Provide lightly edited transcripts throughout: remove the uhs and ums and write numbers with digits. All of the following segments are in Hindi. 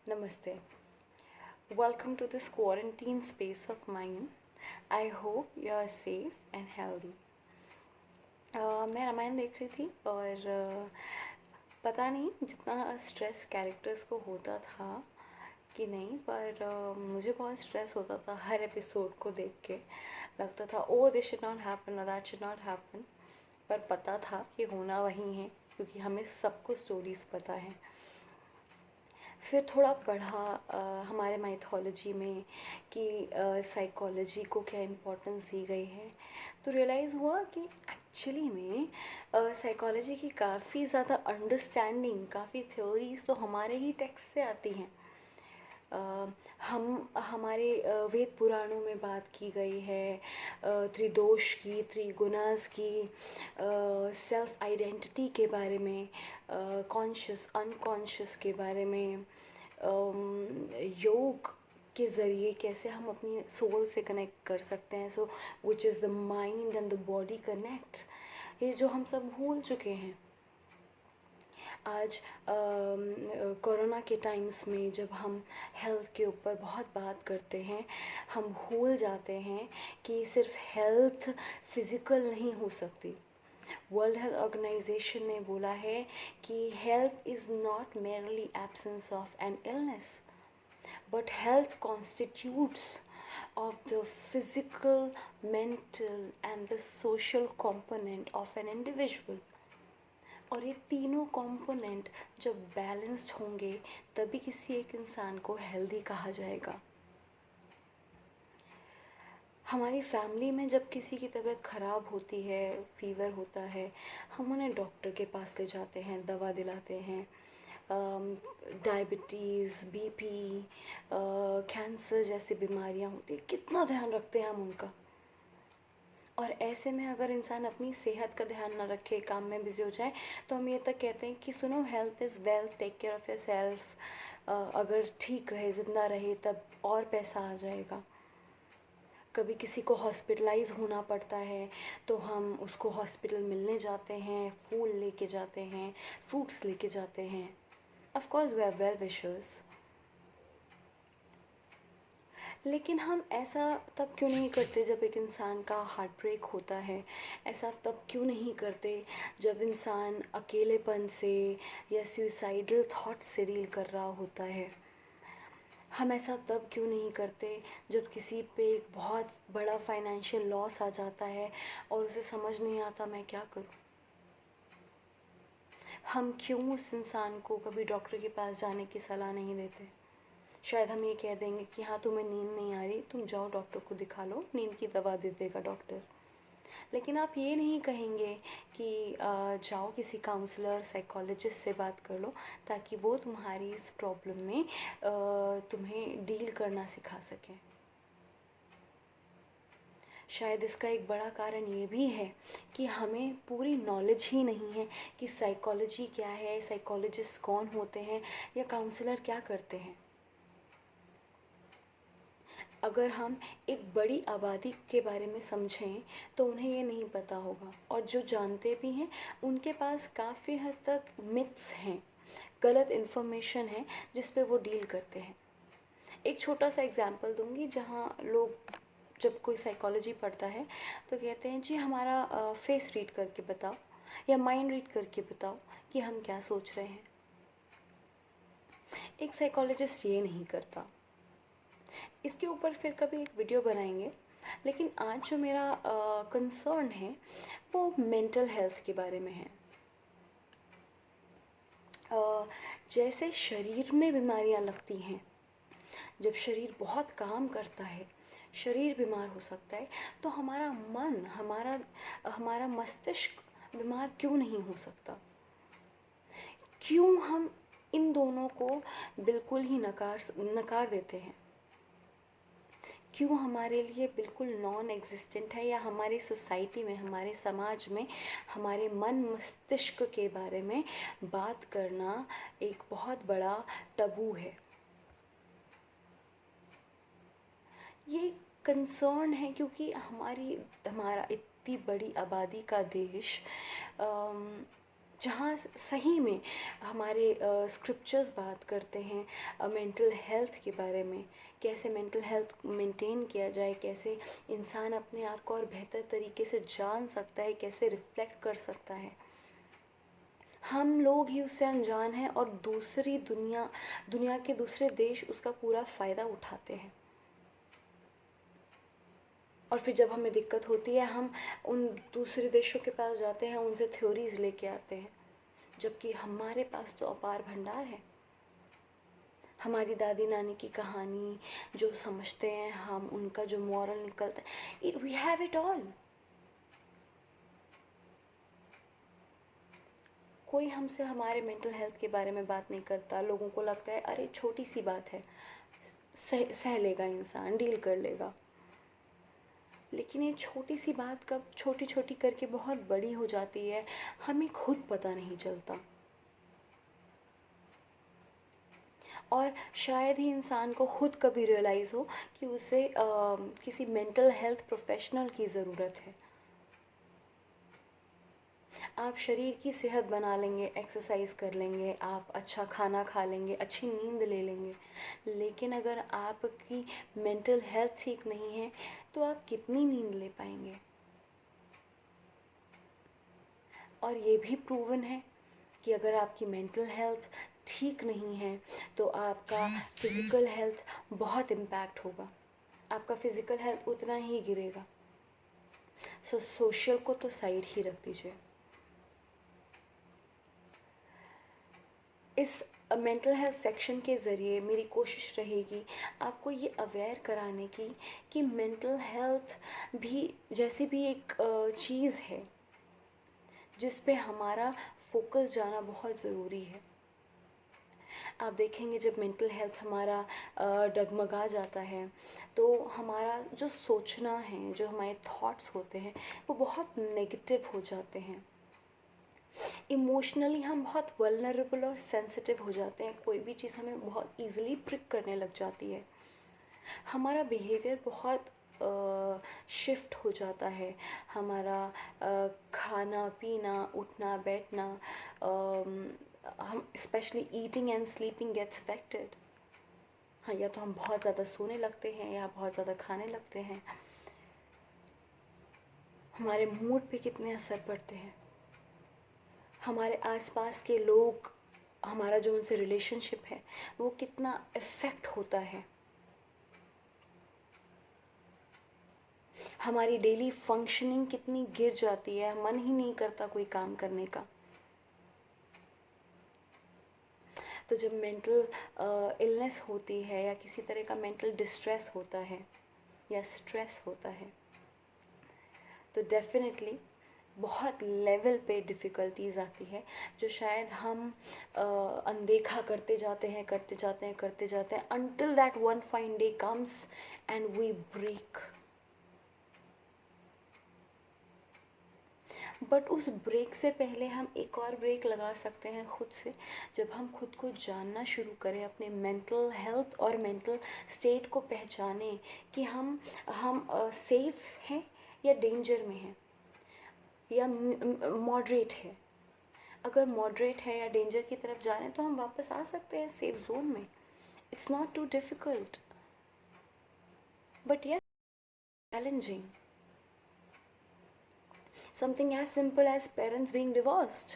Namaste. Welcome to this quarantine space of mine. I hope you are safe and healthy. मैं रामायण देख रही थी और पता नहीं जितना स्ट्रेस कैरेक्टर्स को होता था कि नहीं, पर मुझे बहुत स्ट्रेस होता था हर एपिसोड को देख के। लगता था ओ दिस शुड नॉट हैपन और दैट शुड नॉट हैपन, पर पता था कि होना वही है क्योंकि हमें सबको स्टोरीज पता है। फिर थोड़ा पढ़ा हमारे माइथोलॉजी में कि साइकोलॉजी को क्या इम्पोर्टेंस दी गई है, तो रियलाइज़ हुआ कि एक्चुअली में साइकोलॉजी की काफ़ी ज़्यादा अंडरस्टैंडिंग, काफ़ी थ्योरीज तो हमारे ही टेक्स्ट से आती हैं। हम हमारे वेद पुराणों में बात की गई है त्रिदोष की, त्रिगुणास की, सेल्फ आइडेंटिटी के बारे में, कॉन्शियस अनकॉन्शियस के बारे में, योग के ज़रिए कैसे हम अपनी सोल से कनेक्ट कर सकते हैं। So which is the mind and the body connect, ये जो हम सब भूल चुके हैं। आज कोरोना के टाइम्स में जब हम हेल्थ के ऊपर बहुत बात करते हैं, हम भूल जाते हैं कि सिर्फ हेल्थ फिज़िकल नहीं हो सकती। वर्ल्ड हेल्थ ऑर्गेनाइजेशन ने बोला है कि health is not merely absence of an illness, but health constitutes of the physical, mental and the social component of an individual। और ये तीनों कंपोनेंट जब बैलेंस्ड होंगे तभी किसी एक इंसान को हेल्दी कहा जाएगा। हमारी फैमिली में जब किसी की तबीयत ख़राब होती है, फीवर होता है, हम उन्हें डॉक्टर के पास ले जाते हैं, दवा दिलाते हैं। डायबिटीज़, बीपी, कैंसर जैसी बीमारियां होती हैं, कितना ध्यान रखते हैं हम उनका। और ऐसे में अगर इंसान अपनी सेहत का ध्यान ना रखे, काम में बिजी हो जाए, तो हम ये तक कहते हैं कि सुनो health is wealth, take care of yourself. अगर ठीक रहे, ज़िंदा रहे, तब और पैसा आ जाएगा। कभी किसी को हॉस्पिटलाइज होना पड़ता है तो हम उसको हॉस्पिटल मिलने जाते हैं, फूल लेके जाते हैं, फ्रूट्स लेके जाते हैं। Of course we are well wishers, लेकिन हम ऐसा तब क्यों नहीं करते जब एक इंसान का हार्ट ब्रेक होता है? ऐसा तब क्यों नहीं करते जब इंसान अकेलेपन से या सुसाइडल थॉट से डील कर रहा होता है? हम ऐसा तब क्यों नहीं करते जब किसी पे एक बहुत बड़ा फाइनेंशियल लॉस आ जाता है और उसे समझ नहीं आता मैं क्या करूं? हम क्यों उस इंसान को कभी डॉक्टर के पास जाने की सलाह नहीं देते? शायद हम ये कह देंगे कि हाँ तुम्हें नींद नहीं आ रही, तुम जाओ डॉक्टर को दिखा लो, नींद की दवा दे देगा डॉक्टर। लेकिन आप ये नहीं कहेंगे कि जाओ किसी काउंसलर, साइकोलॉजिस्ट से बात कर लो ताकि वो तुम्हारी इस प्रॉब्लम में तुम्हें डील करना सिखा सकें। शायद इसका एक बड़ा कारण ये भी है कि हमें पूरी नॉलेज ही नहीं है कि साइकोलॉजी क्या है, साइकोलॉजिस्ट कौन होते हैं या काउंसलर क्या करते हैं। अगर हम एक बड़ी आबादी के बारे में समझें तो उन्हें ये नहीं पता होगा, और जो जानते भी हैं उनके पास काफ़ी हद तक मिथ्स हैं, गलत इन्फॉर्मेशन है जिस पे वो डील करते हैं। एक छोटा सा एग्जांपल दूंगी, जहाँ लोग जब कोई साइकोलॉजी पढ़ता है तो कहते हैं जी हमारा फेस रीड करके बताओ या माइंड रीड करके बताओ कि हम क्या सोच रहे हैं। एक साइकोलॉजिस्ट ये नहीं करता। इसके ऊपर फिर कभी एक वीडियो बनाएंगे, लेकिन आज जो मेरा कंसर्न है वो मेंटल हेल्थ के बारे में है। जैसे शरीर में बीमारियां लगती हैं, जब शरीर बहुत काम करता है, शरीर बीमार हो सकता है, तो हमारा मन, हमारा मस्तिष्क बीमार क्यों नहीं हो सकता? क्यों हम इन दोनों को बिल्कुल ही नकार देते हैं? क्यों हमारे लिए बिल्कुल नॉन एग्जिस्टेंट है, या हमारी सोसाइटी में, हमारे समाज में हमारे मन मस्तिष्क के बारे में बात करना एक बहुत बड़ा टबू है? ये कंसर्न है क्योंकि हमारा इतनी बड़ी आबादी का देश जहाँ सही में हमारे स्क्रिप्चर्स बात करते हैं मेंटल हेल्थ के बारे में, कैसे मेंटल हेल्थ मेंटेन किया जाए, कैसे इंसान अपने आप को और बेहतर तरीके से जान सकता है, कैसे रिफ्लेक्ट कर सकता है। हम लोग ही उससे अनजान हैं और दूसरी दुनिया के दूसरे देश उसका पूरा फ़ायदा उठाते हैं। और फिर जब हमें दिक्कत होती है हम उन दूसरे देशों के पास जाते हैं, उनसे थ्योरीज लेके आते हैं, जबकि हमारे पास तो अपार भंडार है। हमारी दादी नानी की कहानी जो समझते हैं हम, उनका जो मॉरल निकलता है, वी हैव इट ऑल। कोई हमसे हमारे मेंटल हेल्थ के बारे में बात नहीं करता। लोगों को लगता है अरे छोटी सी बात है, सह लेगा इंसान, डील कर लेगा। लेकिन ये छोटी सी बात कब छोटी छोटी करके बहुत बड़ी हो जाती है, हमें खुद पता नहीं चलता। और शायद ही इंसान को खुद कभी रियलाइज़ हो कि उसे किसी मेंटल हेल्थ प्रोफेशनल की ज़रूरत है। आप शरीर की सेहत बना लेंगे, एक्सरसाइज कर लेंगे, आप अच्छा खाना खा लेंगे, अच्छी नींद ले लेंगे, लेकिन अगर आपकी मेंटल हेल्थ ठीक नहीं है तो आप कितनी नींद ले पाएंगे। और ये भी प्रूवन है कि अगर आपकी मेंटल हेल्थ ठीक नहीं है तो आपका फिज़िकल हेल्थ बहुत इम्पैक्ट होगा, आपका फिज़िकल हेल्थ उतना ही गिरेगा। सो सोशल को तो साइड ही रख दीजिए। इस मेंटल हेल्थ सेक्शन के ज़रिए मेरी कोशिश रहेगी आपको ये अवेयर कराने की कि मेंटल हेल्थ भी जैसी भी एक चीज़ है जिस पे हमारा फोकस जाना बहुत ज़रूरी है। आप देखेंगे जब मेंटल हेल्थ हमारा डगमगा जाता है तो हमारा जो सोचना है, जो हमारे थॉट्स होते हैं वो बहुत नेगेटिव हो जाते हैं। इमोशनली हम बहुत वल्नरेबल और सेंसिटिव हो जाते हैं, कोई भी चीज़ हमें बहुत ईजिली प्रिक करने लग जाती है। हमारा बिहेवियर बहुत शिफ्ट हो जाता है, हमारा खाना पीना उठना बैठना, हम specially eating and sleeping gets affected. हाँ, या तो हम बहुत ज़्यादा सोने लगते हैं या बहुत ज़्यादा खाने लगते हैं। हमारे मूड पे कितने असर पड़ते हैं, हमारे आसपास के लोग, हमारा जो उनसे रिलेशनशिप है वो कितना इफ़ेक्ट होता है, हमारी डेली फंक्शनिंग कितनी गिर जाती है, मन ही नहीं करता कोई काम करने का। तो जब मेंटल इलनेस होती है या किसी तरह का मेंटल डिस्ट्रेस होता है या स्ट्रेस होता है तो डेफिनेटली बहुत लेवल पे डिफ़िकल्टीज़ आती है जो शायद हम अनदेखा करते जाते हैं until that one fine day comes and we break। But उस ब्रेक से पहले हम एक और ब्रेक लगा सकते हैं खुद से, जब हम खुद को जानना शुरू करें, अपने मेंटल हेल्थ और मेंटल स्टेट को पहचानें कि हम सेफ हैं या डेंजर में हैं या मॉडरेट है। अगर मॉडरेट है या डेंजर की तरफ जा रहे हैं तो हम वापस आ सकते हैं सेफ जोन में। It's not too difficult but yes challenging. Something as simple as parents being divorced,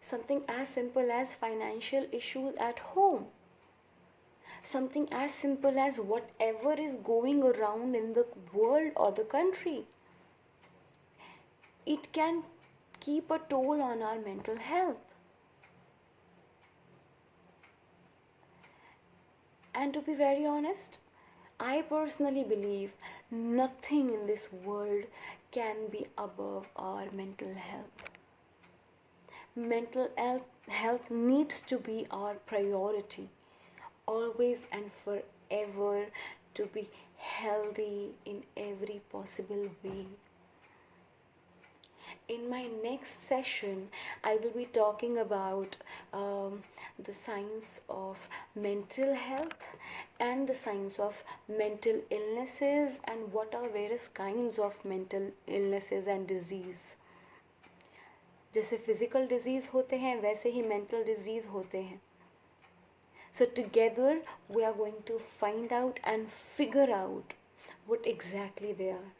something as simple as financial issues at home, something as simple as whatever is going around in the world or the country. It can keep a toll on our mental health. And to be very honest, I personally believe nothing in this world can be above our mental health. Mental health needs to be our priority, always and forever, to be healthy in every possible way. In my next session, I will be talking about the science of mental health and the science of mental illnesses and what are various kinds of mental illnesses and disease. जैसे फिजिकल डिजीज़ होते हैं वैसे ही मेंटल डिजीज़ होते हैं. So together we are going to find out and figure out what exactly they are.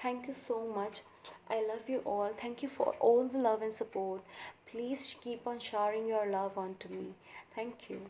Thank you so much. I love you all. Thank you for all the love and support. Please keep on showering your love onto me. Thank you.